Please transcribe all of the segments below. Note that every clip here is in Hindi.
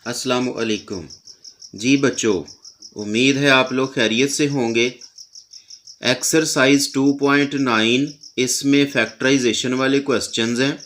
अस्सलामु अलैकुम। जी बच्चों, उम्मीद है आप लोग खैरियत से होंगे। एक्सरसाइज 2.9 इसमें फैक्टराइजेशन वाले क्वेश्चंस हैं।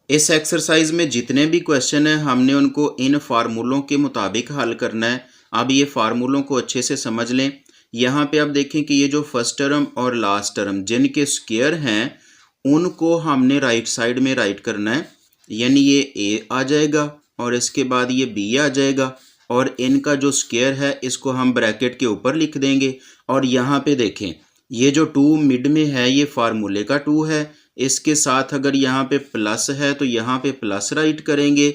इस एक्सरसाइज में जितने भी क्वेश्चन हैं हमने उनको इन फार्मूलों के मुताबिक हल करना है। अब ये फार्मूलों को अच्छे से समझ लें। यहाँ पे आप देखें कि ये जो फर्स्ट टर्म और लास्ट टर्म जिनके स्क्वायर हैं उनको हमने राइट साइड में राइट करना है। यानी ये ए आ जाएगा और इसके बाद ये बी आ जाएगा और इनका जो स्क्वायर है इसको हम ब्रैकेट के ऊपर लिख देंगे। और यहाँ पे देखें ये जो 2 मिड में है ये फार्मूले का 2 है। इसके साथ अगर यहाँ पे प्लस है तो यहाँ पे प्लस राइट करेंगे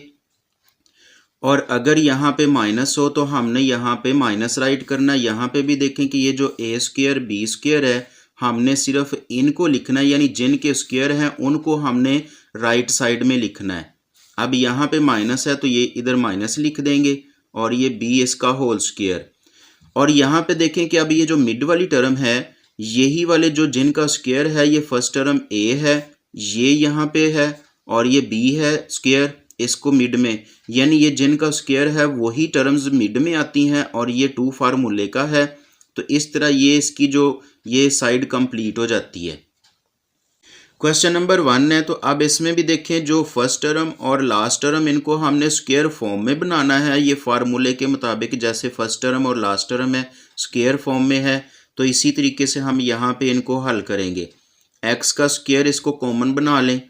और अगर यहाँ पे माइनस हो तो हमने यहाँ पे माइनस राइट करना। यहाँ पे भी देखें कि ये जो ए स्क्वायर बी स्क्वायर है हमने सिर्फ इनको लिखना है, यानी जिनके स्क्वायर हैं उनको हमने राइट साइड में लिखना है। अब यहाँ पे माइनस है तो ये इधर माइनस लिख देंगे और ये बी इसका होल स्क्वायर। और यहाँ पे देखें कि अब ये जो मिड वाली टर्म है यही वाले जो जिनका स्क्वायर है ये फर्स्ट टर्म ए है, ये यहाँ पे है और ये बी है स्क्वायर इसको मिड में, यानी ये जिनका स्क्वायर है वही टर्म्स मिड में आती हैं और ये 2 फार्मूले का है। तो इस तरह ये इसकी जो ये साइड कंप्लीट हो जाती है। क्वेश्चन नंबर 1 है तो अब इसमें भी देखें जो फर्स्ट टर्म और लास्ट टर्म इनको हमने स्क्वायर फॉर्म में बनाना है। ये फार्मूले के मुताबिक जैसे फर्स्ट टर्म और लास्ट टर्म है स्क्वायर फॉर्म में है तो इसी तरीके से हम यहाँ पे इनको हल करेंगे। एक्स का स्क्वायर इसको कॉमन बना लें।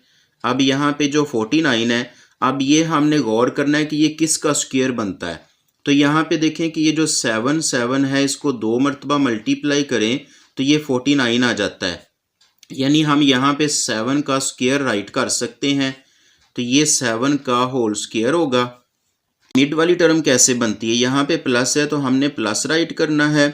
अब यहाँ पे जो 49 है अब ये हमने गौर करना है कि ये किसका स्क्वायर बनता है। तो यहाँ पे देखें कि ये जो 7 है इसको 2 मरतबा मल्टीप्लाई करें तो ये 49 आ जाता है, यानी हम यहाँ पे 7 का स्क्वायर राइट कर सकते हैं। तो ये 7 का होल स्क्वायर होगा। मिड वाली टर्म कैसे बनती है, यहाँ पे प्लस है तो हमने प्लस राइट करना है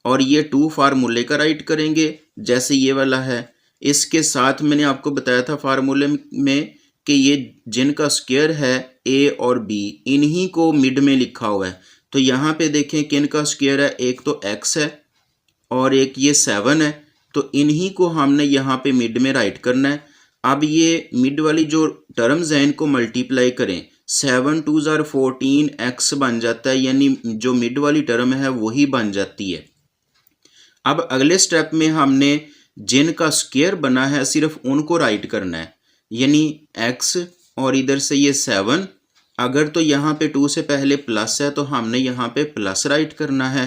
और ये 2 फार्मूले का राइट करेंगे जैसे ये वाला है। इसके साथ मैंने आपको बताया था फार्मूले में कि ये जिनका स्क्वायर है ए और बी इन्हीं को मिड में लिखा हुआ है। तो यहाँ पे देखें कि इनका स्क्वायर है, एक तो एक्स है और एक ये 7 है, तो इन्हीं को हमने यहाँ पे मिड में राइट करना है। अब ये मिड वाली जो टर्म्स हैं इनको मल्टीप्लाई करें, 7 2 ज़ार 14 एक्स बन जाता है, यानी जो मिड वाली टर्म है वही बन जाती है। अब अगले स्टेप में हमने जिनका स्क्वायर बना है सिर्फ उनको राइट करना है, यानी x और इधर से ये 7। अगर तो यहाँ पे 2 से पहले प्लस है तो हमने यहाँ पे प्लस राइट करना है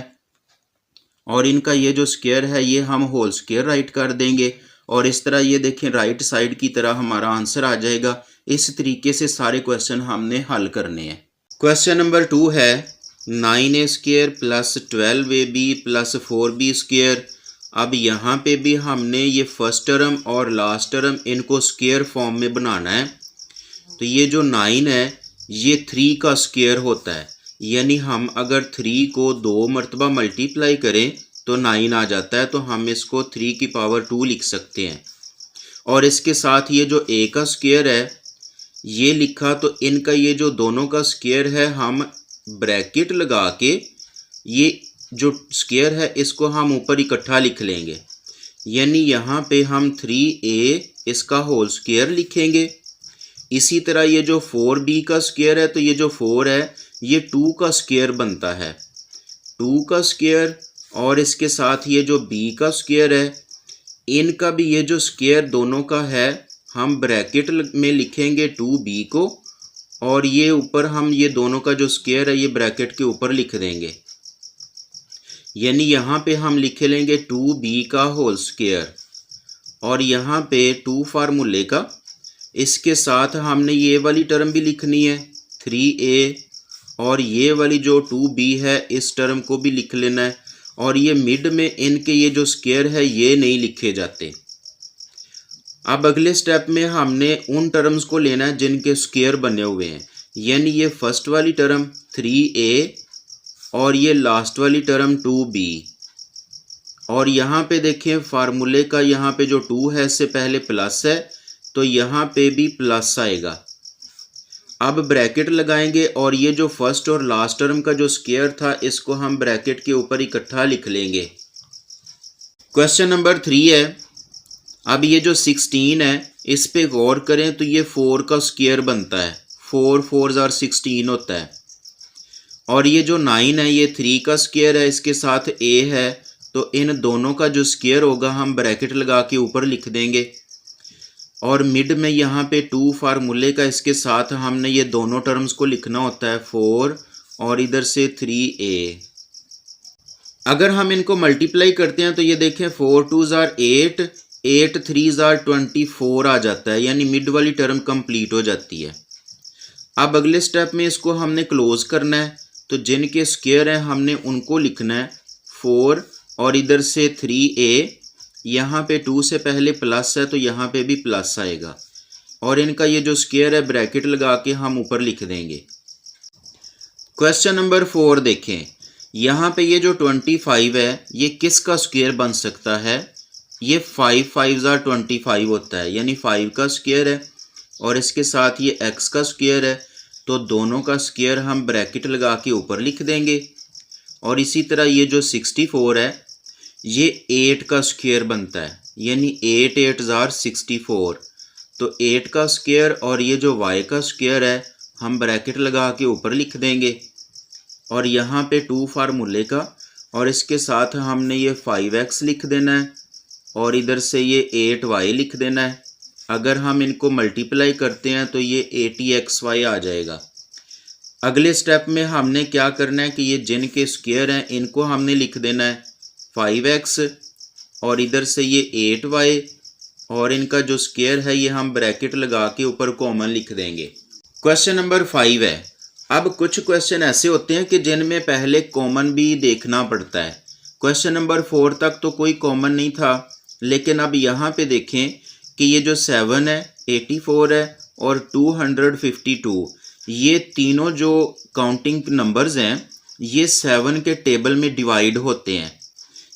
और इनका ये जो स्क्वायर है ये हम होल स्क्वायर राइट कर देंगे और इस तरह ये देखें राइट साइड की तरह हमारा आंसर आ जाएगा। इस तरीके से सारे क्वेश्चन हमने हल करने हैं। क्वेश्चन नंबर 2 है 9a square plus 12ab plus 4b square. अब यहाँ पे भी हमने ये फर्स्ट टर्म और लास्ट टर्म इनको स्क्वायर फॉर्म में बनाना है। तो ये जो 9 है ये 3 का स्क्वायर होता है, यानी हम अगर 3 को 2 मरतबा मल्टीप्लाई करें तो 9 आ जाता है, तो हम इसको 3 की पावर 2 लिख सकते हैं। और इसके साथ ये जो a का स्क्वायर है ये लिखा तो इनका ये जो दोनों का स्क्वायर है हम ब्रैकेट लगा के ये जो स्क्वायर है इसको हम ऊपर इकट्ठा लिख लेंगे, यानी यहाँ पे हम 3a इसका होल स्क्वायर लिखेंगे। इसी तरह ये जो 4b का स्क्वायर है तो ये जो 4 है ये 2 का स्क्वायर बनता है, 2 का स्क्वायर। और इसके साथ ये जो b का स्क्वायर है इनका भी ये जो स्क्वायर दोनों का है हम ब्रैकेट में लिखेंगे 2b को और ये ऊपर हम ये दोनों का जो स्क्वायर है ये ब्रैकेट के ऊपर लिख देंगे, यानी यहाँ पे हम लिख लेंगे 2b का होल स्क्वायर और यहाँ पे 2 फार्मूले का। इसके साथ हमने ये वाली टर्म भी लिखनी है 3a और ये वाली जो 2b है इस टर्म को भी लिख लेना है। और ये मिड में इनके ये जो स्क्वायर है ये नहीं लिखे जाते। अब अगले स्टेप में हमने उन टर्म्स को लेना है जिनके स्क्वायर बने हुए हैं, यानी ये फर्स्ट वाली टर्म 3a और ये लास्ट वाली टर्म 2b। और यहाँ पे देखें फार्मूले का यहाँ पे जो 2 है इससे पहले प्लस है तो यहाँ पे भी प्लस आएगा। अब ब्रैकेट लगाएंगे और ये जो फर्स्ट और लास्ट टर्म का जो स्क्वायर था इसको हम ब्रैकेट के ऊपर इकट्ठा लिख लेंगे। क्वेश्चन नंबर 3 है। अब ये जो 16 है इस पे गौर करें तो ये 4 का स्क्वायर बनता है, 4 4 ज़ार 16 होता है। और ये जो 9 है ये 3 का स्क्वायर है, इसके साथ a है, तो इन दोनों का जो स्क्वायर होगा हम ब्रैकेट लगा के ऊपर लिख देंगे। और मिड में यहाँ पे 2 फार्मूले का, इसके साथ हमने ये दोनों टर्म्स को लिखना होता है 4 और इधर से 3a। अगर हम इनको मल्टीप्लाई करते हैं तो ये देखें 4 2 ज़ार 8, 8 3 ज़ार 24 आ जाता है, यानी मिड वाली टर्म कंप्लीट हो जाती है। अब अगले स्टेप में इसको हमने क्लोज करना है, तो जिनके स्क्वायर हैं हमने उनको लिखना है 4 और इधर से 3a। यहाँ पे 2 से पहले प्लस है तो यहाँ पे भी प्लस आएगा, और इनका ये जो स्क्वायर है ब्रैकेट लगा के हम ऊपर लिख देंगे। क्वेश्चन नंबर 4 देखें, यहाँ पे ये जो 25 है ये किसका स्क्वायर बन सकता है? ये 5 5 ज़ार 25 होता है, यानी 5 का स्क्वायर है और इसके साथ ये x का स्क्वायर है, तो दोनों का स्क्वायर हम ब्रैकेट लगा के ऊपर लिख देंगे। और इसी तरह ये जो 64 है ये 8 का स्क्वायर बनता है, यानी 8 8 ज़ार 64, तो 8 का स्क्वायर और ये जो y का स्क्वायर है हम ब्रैकेट लगा के ऊपर लिख देंगे। और यहाँ पे 2 फार्मूले का, और इसके साथ हमने ये 5x लिख देना है और इधर से ये 8y लिख देना है। अगर हम इनको मल्टीप्लाई करते हैं तो ये 80xy आ जाएगा। अगले स्टेप में हमने क्या करना है कि ये जिनके स्क्वायर हैं इनको हमने लिख देना है 5x और इधर से ये 8y, और इनका जो स्क्वायर है ये हम ब्रैकेट लगा के ऊपर कॉमन लिख देंगे। क्वेश्चन नंबर 5 है। अब कुछ क्वेश्चन ऐसे होते हैं कि जिनमें पहले कॉमन भी देखना पड़ता है। क्वेश्चन नंबर 4 तक तो कोई कॉमन नहीं था, लेकिन अब यहाँ पे देखें कि ये जो 7 है, 84 है और 252, ये तीनों जो काउंटिंग नंबर्स हैं ये 7 के टेबल में डिवाइड होते हैं।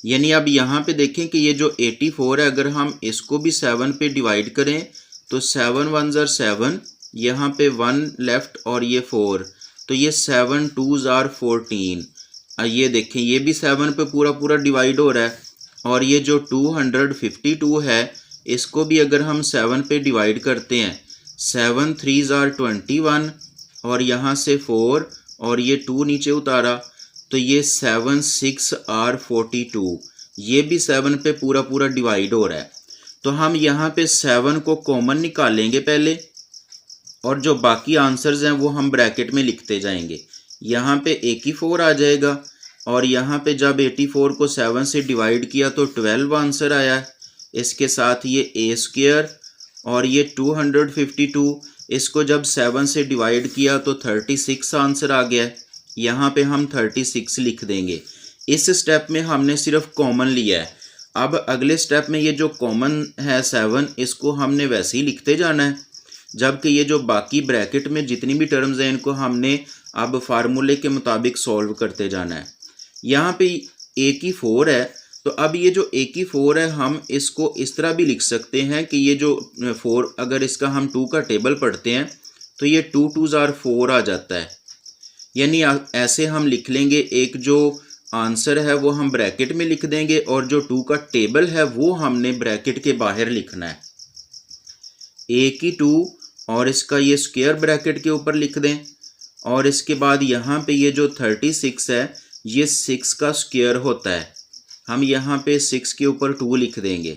यानी अब यहाँ पे देखें कि ये जो 84 है अगर हम इसको भी 7 पे डिवाइड करें तो 7 1 ज़ार 7, यहाँ पे 1 लेफ्ट और ये 4, तो ये 7 2 ज़ार 14। ये देखें ये भी 7 पे पूरा पूरा डिवाइड हो रहा है। और ये जो 252 है इसको भी अगर हम 7 पे डिवाइड करते हैं, 7 3 ज़ार 21 और यहाँ से 4 और ये 2 नीचे उतारा, तो ये 7 6 आर 42, ये भी 7 पे पूरा पूरा डिवाइड हो रहा है। तो हम यहाँ पे 7 को कॉमन निकालेंगे पहले, और जो बाकी आंसर्स हैं वो हम ब्रैकेट में लिखते जाएंगे। यहाँ पे 84 आ जाएगा, और यहाँ पे जब 84 को 7 से डिवाइड किया तो 12 आंसर आया। इसके साथ ये a स्क्वायर और ये 252, इसको जब 7 से डिवाइड किया तो 36 आंसर आ गया। यहाँ पे हम 36 लिख देंगे। इस स्टेप में हमने सिर्फ कॉमन लिया है। अब अगले स्टेप में ये जो कॉमन है 7, इसको हमने वैसे ही लिखते जाना है, जबकि ये जो बाकी ब्रैकेट में जितनी भी टर्म्स हैं इनको हमने अब फार्मूले के मुताबिक सॉल्व करते जाना है। यहाँ पे a की 4 है, तो अब ये जो a की 4 है हम इसको इस तरह भी लिख सकते हैं कि ये जो 4, अगर इसका हम 2 का टेबल पढ़ते हैं तो ये 2 2 ज़ार 4 आ जाता है। यानी ऐसे हम लिख लेंगे, एक जो आंसर है वो हम ब्रैकेट में लिख देंगे और जो 2 का टेबल है वो हमने ब्रैकेट के बाहर लिखना है। a की 2 और इसका ये स्क्वायर ब्रैकेट के ऊपर लिख दें, और इसके बाद यहाँ पे ये जो 36 है ये 6 का स्क्वायर होता है। हम यहाँ पे 6 के ऊपर 2 लिख देंगे,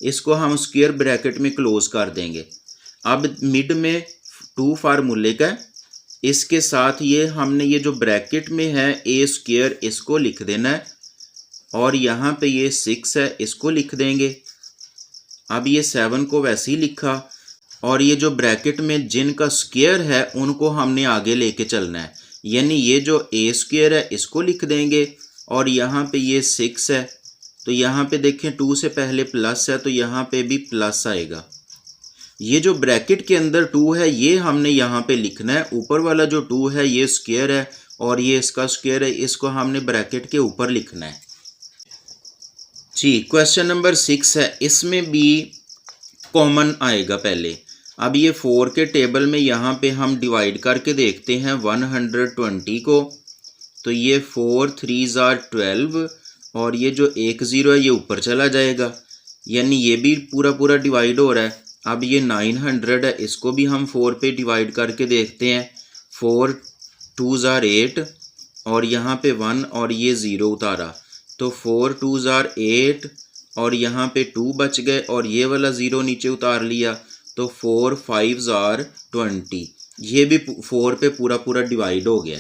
इसको हम स्क्वायर ब्रैकेट में क्लोज कर देंगे। अब मिड में 2 फार्मूले का, इसके साथ ये हमने ये जो ब्रैकेट में है a स्क्वायर इसको लिख देना है, और यहाँ पे ये 6 है इसको लिख देंगे। अब ये 7 को वैसे ही लिखा, और ये जो ब्रैकेट में जिनका स्क्वायर है उनको हमने आगे लेके चलना है। यानी ये जो a स्क्वायर है इसको लिख देंगे, और यहाँ पे ये 6 है, तो यहाँ पे देखें 2 से पहले प्लस है तो यहाँ पे भी प्लस आएगा। ये जो ब्रैकेट के अंदर 2 है ये हमने यहाँ पे लिखना है। ऊपर वाला जो 2 है ये स्क्वायर है और ये इसका स्क्वायर है, इसको हमने ब्रैकेट के ऊपर लिखना है। जी, क्वेश्चन नंबर 6 है, इसमें भी कॉमन आएगा पहले। अब ये 4 के टेबल में यहाँ पे हम डिवाइड करके देखते हैं 120 को, तो ये 4 3 ज़ार 12 और ये जो 1 0 है ये ऊपर चला जाएगा, यानी ये भी पूरा पूरा डिवाइड हो रहा है। अब ये 900 है, इसको भी हम 4 पे डिवाइड करके देखते हैं। 4 2s are 8 और यहाँ पे 1 और ये 0 उतारा, तो 4 2s are 8 और यहाँ पे 2 बच गए और ये वाला 0 नीचे उतार लिया, तो 4 5s are 20। ये भी 4 पे पूरा पूरा डिवाइड हो गया।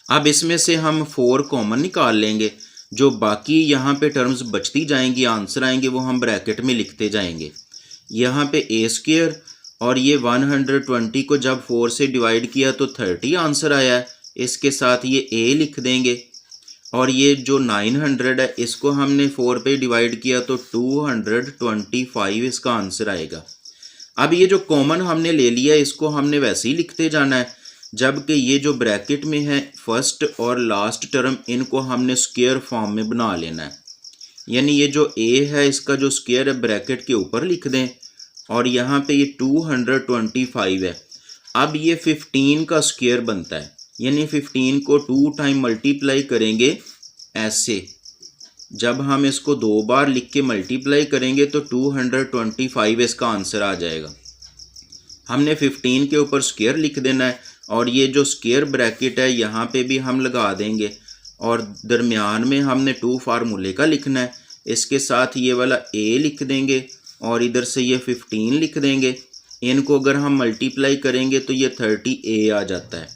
अब इसमें से हम 4 कॉमन निकाल लेंगे, जो बाकी यहाँ पे टर्म्स बचती जाएंगी, आंसर आएंगे, वो हम ब्रैकेट में लिखते जाएंगे। यहाँ पे ए स्क्वायर और ये 120 को जब 4 से डिवाइड किया तो 30 आंसर आया है, इसके साथ ये ए लिख देंगे। और ये जो 900 है इसको हमने 4 पे डिवाइड किया तो 225 इसका आंसर आएगा। अब ये जो कॉमन हमने ले लिया इसको हमने वैसे ही लिखते जाना है, जबकि ये जो ब्रैकेट में है फर्स्ट और लास्ट टर्म इनको हमने स्क्वायर फॉर्म में बना लेना है। यानी ये जो ए है इसका जो स्क्वायर है ब्रैकेट के ऊपर लिख दें और यहाँ पे ये 225 है। अब ये 15 का स्क्वायर बनता है, यानी 15 को 2 टाइम मल्टीप्लाई करेंगे ऐसे। जब हम इसको 2 बार लिख के मल्टीप्लाई करेंगे तो 225 इसका आंसर आ जाएगा। हमने 15 के ऊपर स्क्वायर लिख देना है और ये जो स्क्वायर ब्रैकेट है यहाँ पे भी हम लगा देंगे और दरमियान में हमने 2 फार्मूले का लिखना है। इसके साथ ये वाला ए लिख देंगे और इधर से ये 15 लिख देंगे। इनको अगर हम मल्टीप्लाई करेंगे तो ये 30a आ जाता है।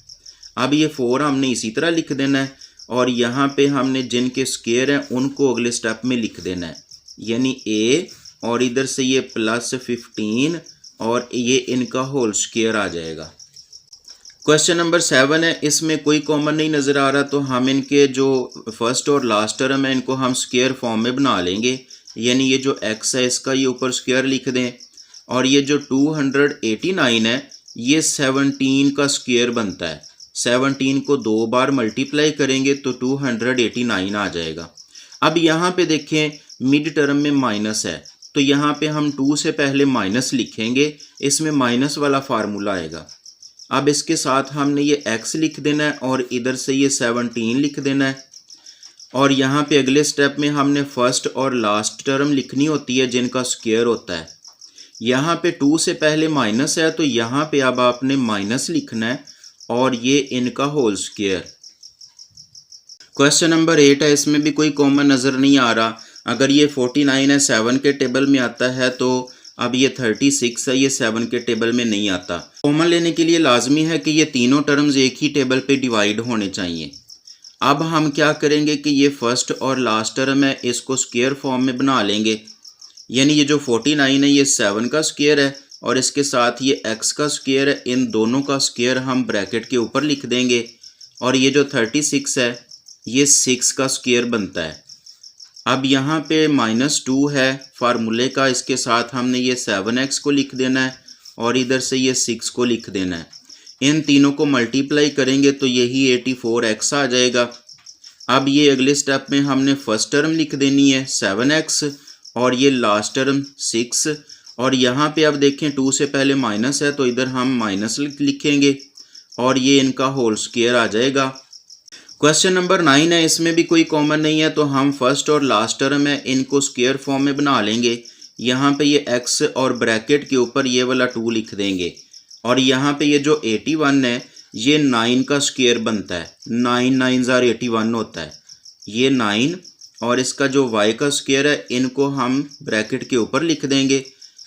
अब ये 4 हमने इसी तरह लिख देना है और यहाँ पे हमने जिनके स्क्वायर हैं उनको अगले स्टेप में लिख देना है, यानी a और इधर से ये प्लस 15 और ये इनका होल स्क्वायर आ जाएगा। क्वेश्चन नंबर 7 है, इसमें कोई कॉमन नहीं नज़र आ रहा, तो हम इनके जो फर्स्ट और लास्ट टर्म है इनको हम स्क्वायर फॉर्म में बना लेंगे। यानी ये जो x है इसका ये ऊपर स्क्वायर लिख दें और ये जो 289 है ये 17 का स्क्वायर बनता है। 17 को 2 बार मल्टीप्लाई करेंगे तो 289 आ जाएगा। अब यहाँ पे देखें मिड टर्म में माइनस है, तो यहाँ पे हम 2 से पहले माइनस लिखेंगे, इसमें माइनस वाला फार्मूला आएगा। अब इसके साथ हमने ये x लिख देना है और इधर से ये 17 लिख देना है और यहाँ पे अगले स्टेप में हमने फर्स्ट और लास्ट टर्म लिखनी होती है जिनका स्क्वायर होता है। यहाँ पे 2 से पहले माइनस है तो यहाँ पे अब आपने माइनस लिखना है और ये इनका होल स्क्वायर। क्वेश्चन नंबर 8 है, इसमें भी कोई कॉमन नज़र नहीं आ रहा। अगर ये 49 है 7 के टेबल में आता है, तो अब ये 36 है, ये 7 के टेबल में नहीं आता। कॉमन लेने के लिए लाजमी है कि ये तीनों टर्म्स एक ही टेबल पे डिवाइड होने चाहिए। अब हम क्या करेंगे कि ये फर्स्ट और लास्ट टर्म है इसको स्क्वायर फॉर्म में बना लेंगे। यानी ये जो 49 है ये 7 का स्क्वायर है और इसके साथ ये x का स्क्वायर है, इन दोनों का स्क्वायर हम ब्रैकेट के ऊपर लिख देंगे और ये जो 36 है ये 6 का स्क्वायर बनता है। अब यहाँ पे -2 है फार्मूले का, इसके साथ हमने ये 7x को लिख देना है और इधर से ये 6 को लिख देना है। इन तीनों को मल्टीप्लाई करेंगे तो यही 84x आ जाएगा। अब ये अगले स्टेप में हमने फर्स्ट टर्म लिख देनी है 7x और ये लास्ट टर्म 6 और यहाँ पे अब देखें 2 से पहले माइनस है तो इधर हम माइनस लिखेंगे और ये इनका होल स्क्वायर आ जाएगा। क्वेश्चन नंबर 9 है, इसमें भी कोई कॉमन नहीं है, तो हम फर्स्ट और लास्ट टर्म है इनको स्क्वायर फॉर्म में बना लेंगे। यहाँ पे ये x और ब्रैकेट के ऊपर ये वाला 2 लिख देंगे और यहाँ पे ये जो 81 है ये 9 का स्क्वायर बनता है। 9 9s are 81 होता है। ये 9 और इसका जो y का स्क्वायर है इनको हम ब्रैकेट के ऊपर लिख देंगे।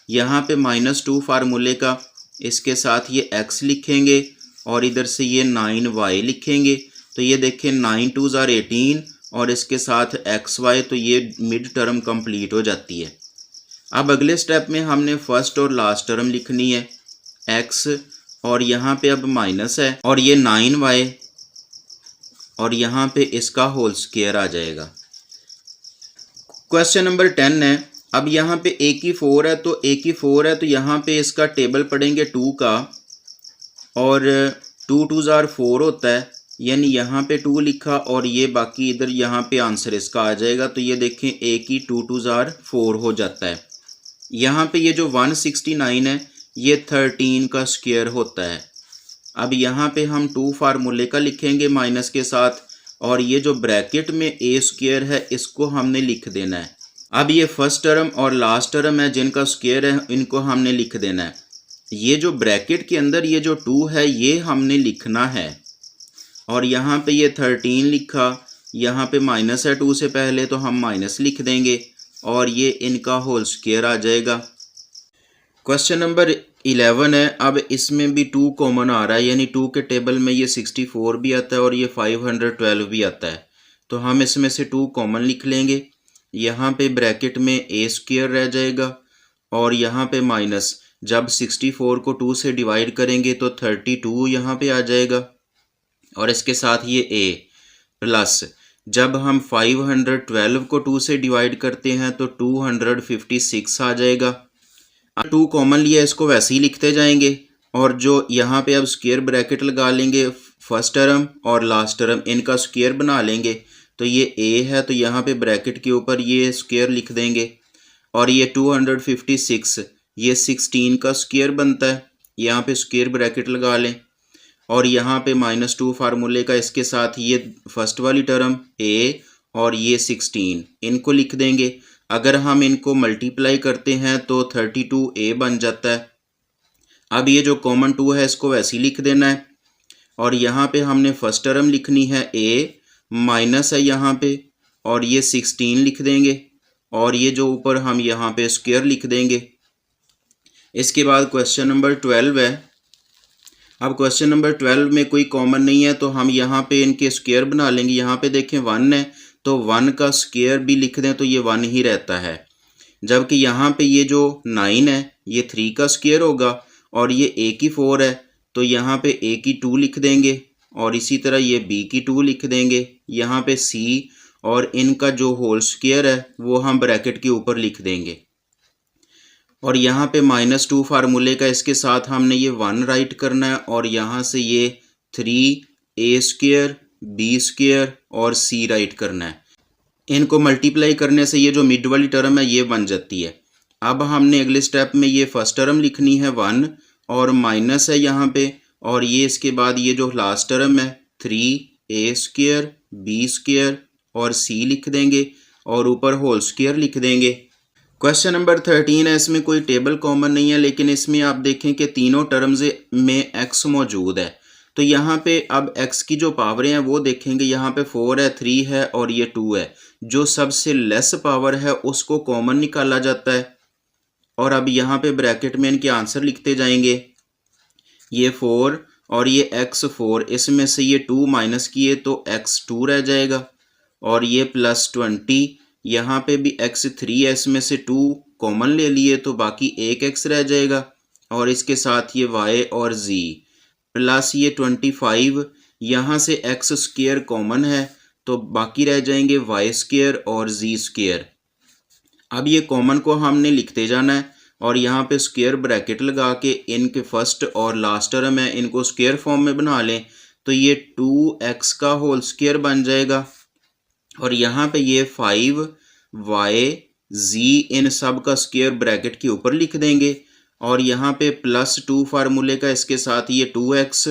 यहाँ पे -2 फार्मूले का, इसके साथ ये x लिखेंगे और इधर से ये 9y लिखेंगे। तो ये देखें 9 2s are 18 और इसके साथ xy, तो ये मिड टर्म कंप्लीट हो जाती है। अब अगले स्टेप में हमने फर्स्ट और लास्ट टर्म लिखनी है x और यहाँ पे अब माइनस है और ये 9y और यहाँ पे इसका होल स्क्वायर आ जाएगा। क्वेश्चन नंबर 10 है, अब यहाँ पे a की 4 है तो a की 4 है तो यहाँ पे इसका टेबल पढ़ेंगे 2 का और 2 2s are 4 होता है, यानी यहाँ पे 2 लिखा और ये बाकी इधर यहाँ पे आंसर इसका आ जाएगा। तो ये देखें a की 2 2s are 4 हो जाता है। यहाँ पे ये जो 169 है ये 13 का स्क्वायर होता है। अब यहाँ पे हम 2 फार्मूले का लिखेंगे माइनस के साथ और ये जो ब्रैकेट में a स्क्वायर है इसको हमने लिख देना है। अब ये फर्स्ट टर्म और लास्ट टर्म है जिनका स्क्वायर है, इनको हमने लिख देना है। ये जो ब्रैकेट के अंदर ये जो 2 है ये हमने लिखना है, और यहाँ पे ये 13 लिखा, यहाँ पे माइनस है 2 से पहले तो हम माइनस लिख देंगे, और ये इनका होल स्क्वायर आ जाएगा। क्वेश्चन नंबर 11 है। अब इसमें भी 2 कॉमन आ रहा है, यानी 2 के टेबल में ये 64 भी आता है और ये 512 भी आता है, तो हम इसमें से 2 कॉमन लिख लेंगे। यहाँ पे ब्रैकेट में ए स्क्वायर रह जाएगा, और यहाँ पे माइनस, जब 64 को 2 से डिवाइड करेंगे तो 32 यहाँ पे आ जाएगा, और इसके साथ ये ए प्लस, जब हम 512 को 2 से डिवाइड करते हैं तो 256 आ जाएगा। 2 कॉमन लिया, इसको वैसे ही लिखते जाएंगे, और जो यहाँ पे अब स्क्वायर ब्रैकेट लगा लेंगे, फर्स्ट टर्म और लास्ट टर्म इनका स्क्वायर बना लेंगे। तो ये ए है तो यहाँ पे ब्रैकेट के ऊपर ये स्क्वायर लिख देंगे, और ये 256 ये 16 का स्क्वायर बनता है, यहाँ पे स्क्वायर ब्रैकेट लगा लें, और यहाँ पे -2 फार्मूले का, इसके साथ ये फर्स्ट वाली टर्म ए और ये 16 इनको लिख देंगे। अगर हम इनको मल्टीप्लाई करते हैं तो 32a बन जाता है। अब ये जो कॉमन 2 है इसको वैसे ही लिख देना है, और यहाँ पे हमने फर्स्ट टर्म लिखनी है ए, माइनस है यहाँ पे, और ये 16 लिख देंगे, और ये जो ऊपर हम यहाँ पे स्क्वायर लिख देंगे। इसके बाद क्वेश्चन नंबर 12 है। अब क्वेश्चन नंबर 12 में कोई कॉमन नहीं है तो हम यहाँ पे इनके स्क्वायर बना लेंगे। यहाँ पे देखें 1 है तो 1 का स्क्वायर भी लिख दें तो ये 1 ही रहता है, जबकि यहाँ पे ये जो 9 है ये 3 का स्क्वायर होगा, और ये a की 4 है तो यहाँ पे a की 2 लिख देंगे, और इसी तरह ये b की 2 लिख देंगे, यहाँ पे c, और इनका जो होल स्क्वायर है वो हम ब्रैकेट के ऊपर लिख देंगे, और यहाँ पे -2 फार्मूले का, इसके साथ हमने ये 1 राइट करना है, और यहाँ से ये 3a स्क्वायर b स्क्वायर और c राइट करना है। इनको मल्टीप्लाई करने से ये जो मिड वाली टर्म है ये बन जाती है। अब हमने अगले स्टेप में ये फर्स्ट टर्म लिखनी है 1, और माइनस है यहाँ पे, और ये इसके बाद ये जो लास्ट टर्म है 3a स्क्वायर b स्क्वायर और c लिख देंगे, और ऊपर होल स्क्वायर लिख देंगे। क्वेश्चन नंबर 13 है। इसमें कोई टेबल कॉमन नहीं है, लेकिन इसमें आप देखें कि तीनों टर्म्स में x मौजूद है, तो यहाँ पे अब x की जो पावरें हैं वो देखेंगे। यहाँ पे 4 है, 3 है और ये 2 है। जो सबसे लेस पावर है उसको कॉमन निकाला जाता है, और अब यहाँ पे ब्रैकेट में इनके आंसर लिखते जाएंगे। ये 4 और ये x4, इसमें से ये 2 माइनस किए तो x2 रह जाएगा, और ये +20, यहाँ पे भी x3 है, इसमें से 2 कॉमन ले लिए तो बाकी एक x रह जाएगा, और इसके साथ ये y और z प्लस ये 25, यहाँ से x स्क्वायर कॉमन है तो बाकी रह जाएंगे y स्क्वायर और z स्क्वायर। अब ये कॉमन को हमने लिखते जाना है, और यहाँ पे स्क्वायर ब्रैकेट लगा के इनके फर्स्ट और लास्ट टर्म है इनको स्क्वायर फॉर्म में बना लें, तो ये 2x का होल स्क्वायर बन जाएगा, और यहाँ पे ये 5y z इन सब का स्क्वायर ब्रैकेट के ऊपर लिख देंगे, और यहाँ पे +2 फार्मूले का, इसके साथ ये 2x,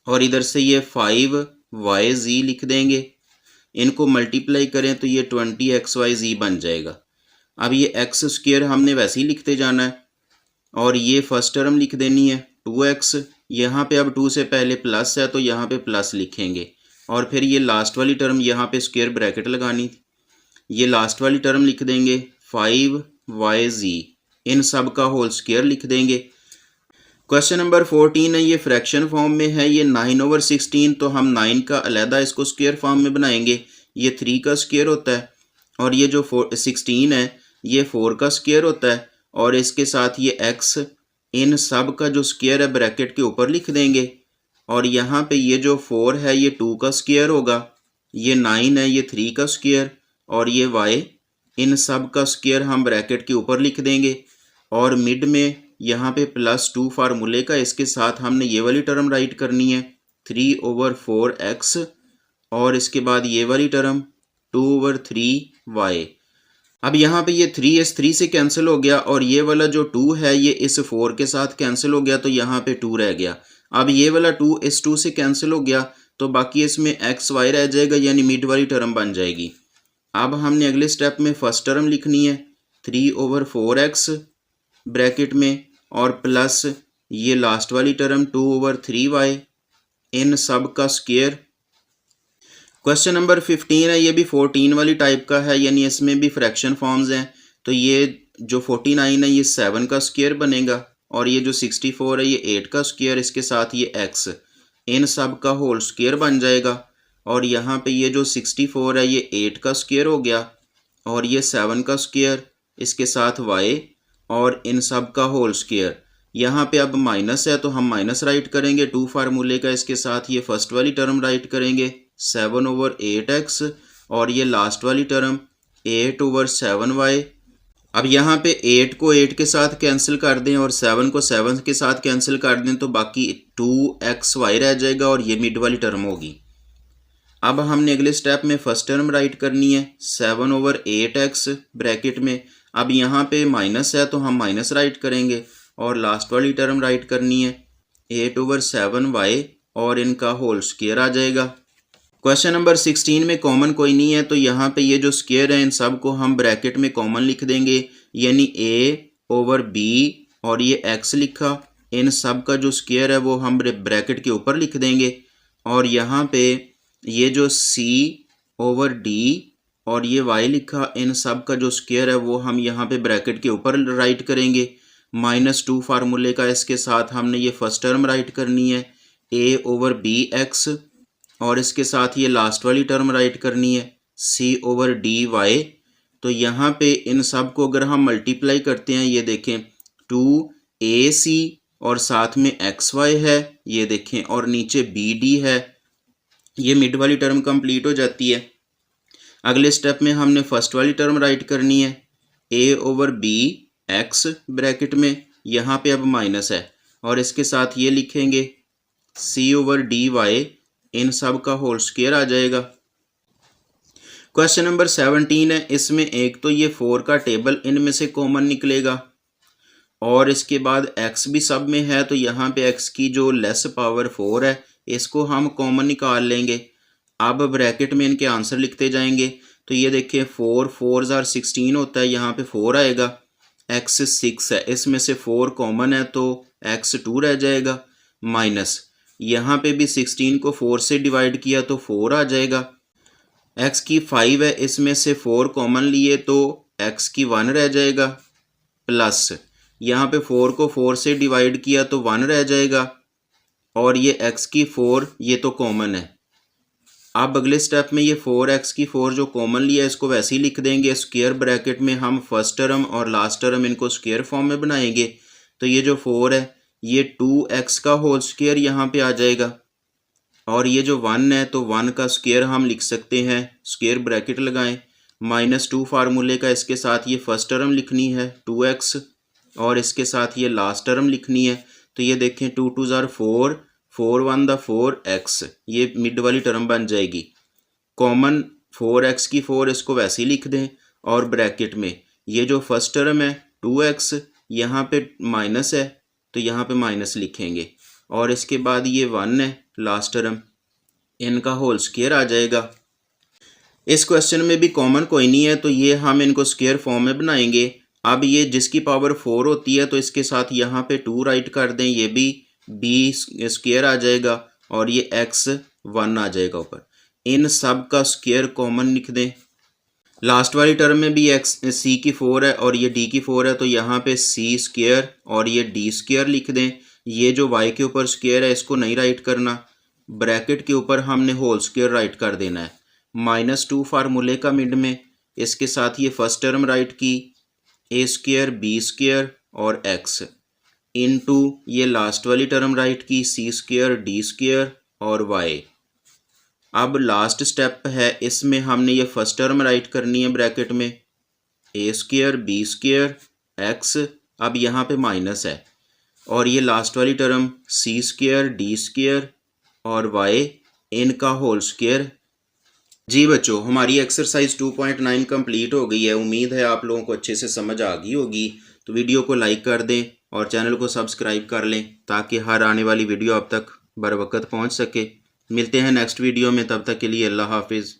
और इधर से ये 5yz लिख देंगे। इनको मल्टीप्लाई करें तो ये 20xyz बन जाएगा। अब ये x स्क्वायर हमने वैसे ही लिखते जाना है, और ये फर्स्ट टर्म लिख देनी है 2x, यहाँ पे अब 2 से पहले प्लस है तो यहाँ पे प्लस लिखेंगे, और फिर ये लास्ट वाली टर्म यहाँ पे स्क्वायर ब्रैकेट लगानी, ये लास्ट वाली टर्म लिख देंगे 5yz, इन सब का होल स्क्वायर लिख देंगे। क्वेश्चन नंबर 14 है। ये फ्रैक्शन फॉर्म में है, ये 9/16, तो हम 9 का अलहदा इसको स्क्वायर फॉर्म में बनाएंगे। ये 3 का स्क्वायर होता है, और ये जो 16 है ये 4 का स्क्वायर होता है, और इसके साथ ये x, इन सब का जो स्क्वायर है ब्रैकेट के ऊपर लिख देंगे, और यहाँ पे ये जो 4 है ये 2 का स्क्वायर होगा, ये 9 है ये 3 का स्क्वायर, और ये y, इन सब का स्क्वायर हम ब्रैकेट के ऊपर लिख देंगे, और मिड में यहाँ पे +2 फार्मूले का, इसके साथ हमने ये वाली टर्म राइट करनी है 3/4x, और इसके बाद ये वाली टर्म 2/3y। अब यहाँ पे ये 3 इस 3 से कैंसिल हो गया, और ये वाला जो 2 है ये इस 4 के साथ कैंसिल हो गया, तो यहाँ पे 2 रह गया। अब ये वाला 2 इस 2 से कैंसिल हो गया तो बाकी इसमें xy रह जाएगा, यानी मिड वाली टर्म बन जाएगी। अब हमने अगले स्टेप में फर्स्ट टर्म लिखनी है 3/4x ब्रैकेट में और प्लस ये लास्ट वाली टर्म 2/3y इन सब का स्क्वायर। क्वेश्चन नंबर 15 है, ये भी 14 वाली टाइप का है, यानी इसमें भी फ्रैक्शन फॉर्म्स हैं। तो ये जो 49 है ये 7 का स्क्वायर बनेगा और ये जो 64 है ये 8 का स्क्वायर, इसके साथ ये x इन सब का होल स्क्वायर बन जाएगा। और यहाँ पे ये जो 64 है ये 8 का स्क्वायर हो गया और ये 7 का स्क्वायर, इसके साथ y और इन सब का होल स्क्वायर। यहाँ पे अब माइनस है तो हम माइनस राइट करेंगे 2 फार्मूले का, इसके साथ ये फर्स्ट वाली टर्म राइट करेंगे 7/8x और ये लास्ट वाली टर्म 8/7y। अब यहाँ पे 8 को 8 के साथ कैंसिल कर दें और 7 को 7 के साथ कैंसिल कर दें तो बाकी 2xy रह जाएगा और ये मिड वाली टर्म होगी। अब हमने अगले स्टेप में फर्स्ट टर्म राइट करनी है 7/8x ब्रैकेट में। अब यहाँ पे माइनस है तो हम माइनस राइट करेंगे और लास्ट वाली टर्म राइट करनी है 8/7y और इनका होल स्क्वायर आ जाएगा। क्वेश्चन नंबर 16 में कॉमन कोई नहीं है तो यहाँ पे ये जो स्क्वायर है इन सब को हम ब्रैकेट में कॉमन लिख देंगे, यानी a/b और ये x लिखा, इन सब का जो स्क्वायर है वो हम ब्रैकेट के ऊपर लिख देंगे। और यहाँ पे ये जो c/d और ये y लिखा, इन सब का जो स्क्वायर है वो हम यहाँ पे ब्रैकेट के ऊपर राइट करेंगे -2 फार्मूले का। इसके साथ हमने ये फर्स्ट टर्म राइट करनी है a/bx और इसके साथ ये लास्ट वाली टर्म राइट करनी है c/dy। तो यहाँ पे इन सब को अगर हम मल्टीप्लाई करते हैं, ये देखें 2ac और साथ में xy है, ये देखें, और नीचे bd है, ये मिड वाली टर्म कंप्लीट हो जाती है। अगले स्टेप में हमने फर्स्ट वाली टर्म राइट करनी है a/bx ब्रैकेट में, यहाँ पे अब माइनस है और इसके साथ ये लिखेंगे c/dy, इन सब का होल स्क्वायर आ जाएगा। क्वेश्चन नंबर 17 है, इसमें एक तो ये 4 का टेबल इनमें से कॉमन निकलेगा और इसके बाद x भी सब में है तो यहाँ पे x की जो लेस पावर 4 है इसको हम कॉमन निकाल लेंगे। अब ब्रैकेट में इनके आंसर लिखते जाएंगे। तो ये देखिए 4 4 * 16 होता है, यहाँ पे 4 आएगा, x 6 है, इसमें से 4 कॉमन है तो x 2 रह जाएगा, माइनस यहाँ पे भी 16 को 4 से डिवाइड किया तो 4 आ जाएगा, x की 5 है, इसमें से 4 कॉमन लिए तो x की 1 रह जाएगा, प्लस यहाँ पे 4 को 4 से डिवाइड किया तो 1 रह जाएगा और ये x की 4 ये तो कॉमन है। अब अगले स्टेप में ये 4x की 4 जो कॉमन लिया इसको वैसे ही लिख देंगे स्क्वायर ब्रैकेट में, हम फर्स्ट टर्म और लास्ट टर्म इनको स्क्वायर फॉर्म में बनाएंगे। तो ये जो 4 है ये 2x का होल स्क्वायर यहाँ पे आ जाएगा और ये जो 1 है तो 1 का स्क्वायर हम लिख सकते हैं, स्क्वायर ब्रैकेट लगाएं -2 फार्मूले का, इसके साथ ये फर्स्ट टर्म लिखनी है 2x और इसके साथ ये लास्ट टर्म लिखनी है। तो ये देखें 2 2 * 4 4 1 * 4x, ये मिड वाली टर्म बन जाएगी। कॉमन 4x की 4 इसको वैसे ही लिख दें और ब्रैकेट में ये जो फर्स्ट टर्म है 2x, यहाँ पे माइनस है तो यहाँ पे माइनस लिखेंगे और इसके बाद ये 1 है लास्ट टर्म, इनका होल स्क्वायर आ जाएगा। इस क्वेश्चन में भी कॉमन कोई नहीं है तो ये हम इनको स्क्वायर फॉर्म में बनाएंगे। अब ये जिसकी पावर 4 होती है तो इसके साथ यहाँ पे 2 राइट कर दें, ये भी b स्क्वायर आ जाएगा और ये x 1 आ जाएगा ऊपर, इन सब का स्क्वायर कॉमन लिख दें। लास्ट वाली टर्म में भी c की 4 है और ये d की 4 है तो यहाँ पे c स्क्वायर और ये d स्क्वायर लिख दें। ये जो y के ऊपर स्क्वायर है इसको नहीं राइट करना, ब्रैकेट के ऊपर हमने होल स्क्वायर राइट कर देना है -2 फार्मूले का मिड में। इसके साथ ये फर्स्ट टर्म राइट की a² b² और x इनटू ये लास्ट वाली टर्म राइट की c² d² और y। अब लास्ट स्टेप है, इसमें हमने ये फर्स्ट टर्म राइट करनी है ब्रैकेट में a² b² x, अब यहाँ पे माइनस है और ये लास्ट वाली टर्म c² d² और y, इनका होल स्क्वायर। जी बच्चों, हमारी एक्सरसाइज 2.9 कंप्लीट हो गई है। उम्मीद है आप लोगों को अच्छे से समझ आ गई होगी। तो वीडियो को लाइक कर दें और चैनल को सब्सक्राइब कर लें ताकि हर आने वाली वीडियो आप तक बर वक्त पहुँच सके। मिलते हैं नेक्स्ट वीडियो में, तब तक के लिए अल्लाह हाफिज़।